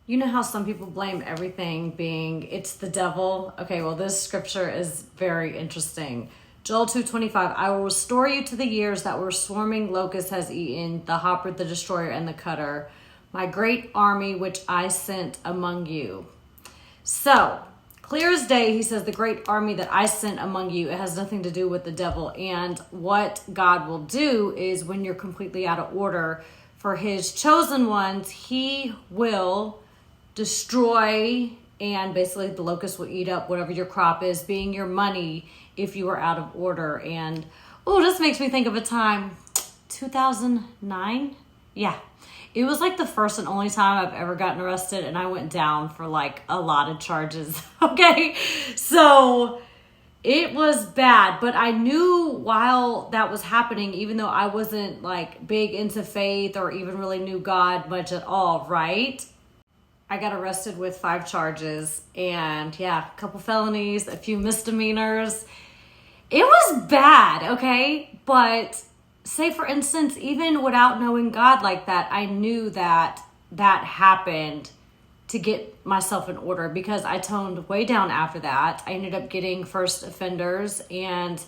You know how some people blame everything being it's the devil? Okay, well this scripture is very interesting. Joel 2:25, I will restore you to the years that were swarming locusts has eaten, the hopper, the destroyer, and the cutter, my great army which I sent among you. So, clear as day, he says, the great army that I sent among you, it has nothing to do with the devil. And what God will do is when you're completely out of order for his chosen ones, he will destroy, and basically the locust will eat up whatever your crop is, being your money, if you are out of order. And oh, this makes me think of a time, 2009. Yeah, it was like the first and only time I've ever gotten arrested, and I went down for like a lot of charges. Okay, so it was bad, but I knew while that was happening, even though I wasn't like big into faith or even really knew God much at all, right? I got arrested with 5 charges, and yeah, a couple felonies, a few misdemeanors. It was bad, okay? But say for instance, even without knowing God like that, I knew that that happened to get myself in order because I toned way down after that. I ended up getting first offenders, and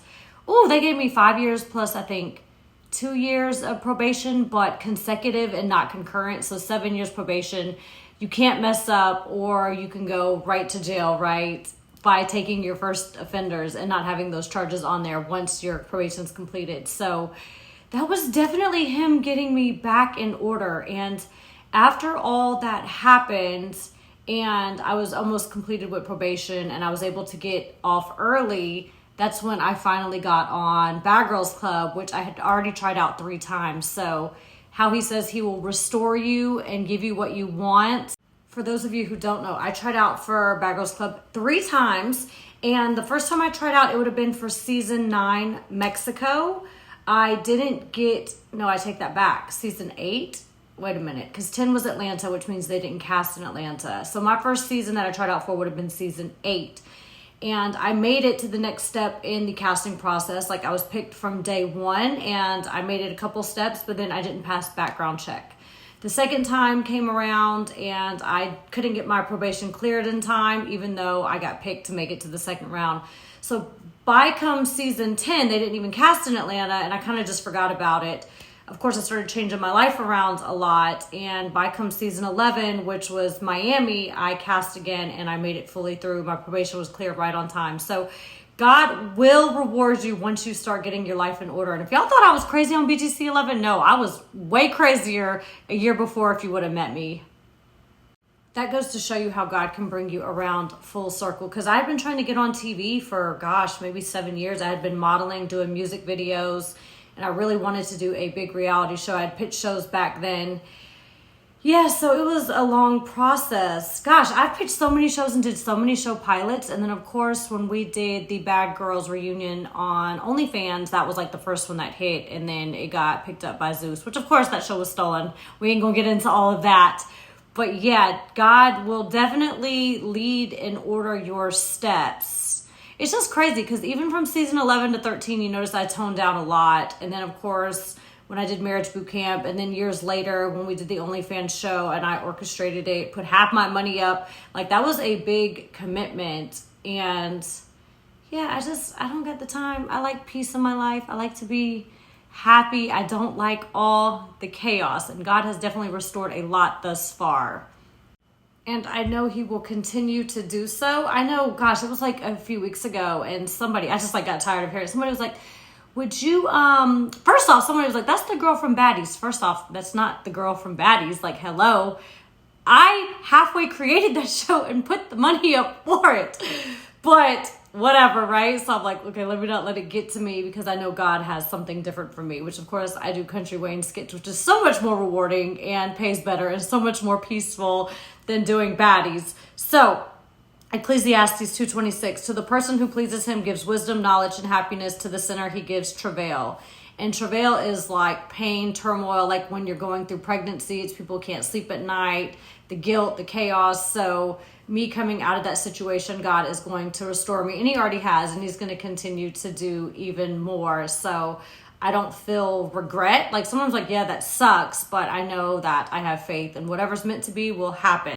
they gave me 5 years plus I think 2 years of probation, but consecutive and not concurrent. So 7 years probation. You can't mess up, or you can go right to jail, right? By taking your first offenders and not having those charges on there once your probation's completed. So that was definitely him getting me back in order. And after all that happened, and I was almost completed with probation and I was able to get off early, that's when I finally got on Bad Girls Club, which I had already tried out 3 times. So how he says he will restore you and give you what you want. For those of you who don't know, I tried out for Bad Girls Club 3 times. And the first time I tried out, it would have been for season 9, Mexico. I didn't get, no, I take that back. Season 8, wait a minute, because 10 was Atlanta, which means they didn't cast in Atlanta. So my first season that I tried out for would have been season 8. And I made it to the next step in the casting process. Like I was picked from day 1, and I made it a couple steps, but then I didn't pass background check. The second time came around and I couldn't get my probation cleared in time, even though I got picked to make it to the second round. So by come season 10, they didn't even cast in Atlanta, and I kind of just forgot about it. Of course, I started changing my life around a lot, and by come season 11, which was Miami, I cast again, and I made it fully through. My probation was cleared right on time. So God will reward you once you start getting your life in order. And if y'all thought I was crazy on BGC 11, no, I was way crazier a year before if you would have met me. That goes to show you how God can bring you around full circle. Because I've been trying to get on TV for, maybe 7 years. I had been modeling, doing music videos, and I really wanted to do a big reality show. I had pitched shows back then. Yeah, so it was a long process. Gosh, I've pitched so many shows and did so many show pilots. And then, of course, when we did the Bad Girls reunion on OnlyFans, that was like the first one that hit. And then it got picked up by Zeus, which, of course, that show was stolen. We ain't gonna get into all of that. But yeah, God will definitely lead and order your steps. It's just crazy because even from season 11 to 13, you notice I toned down a lot. And then, of course, when I did Marriage Boot Camp, and then years later when we did the OnlyFans show and I orchestrated it, put half my money up, like that was a big commitment. And yeah, I don't get the time. I like peace in my life. I like to be happy. I don't like all the chaos, and God has definitely restored a lot thus far. And I know he will continue to do so. I know, it was like a few weeks ago, and I just like got tired of hearing. Somebody was like, would you, first off, somebody was like, that's the girl from Baddies. First off, that's not the girl from Baddies. Like, hello. I halfway created that show and put the money up for it. But whatever, right? So I'm like, okay, let me not let it get to me, because I know God has something different for me, which of course I do Country Wayne skits, which is so much more rewarding and pays better and so much more peaceful than doing Baddies. So Ecclesiastes 2:26, to the person who pleases him gives wisdom, knowledge, and happiness. To the sinner he gives travail. And travail is like pain, turmoil, like when you're going through pregnancy, it's people can't sleep at night, the guilt, the chaos. So me coming out of that situation, God is going to restore me, and he already has, and he's going to continue to do even more. So I don't feel regret. Like sometimes like, yeah, that sucks, but I know that I have faith, and whatever's meant to be will happen.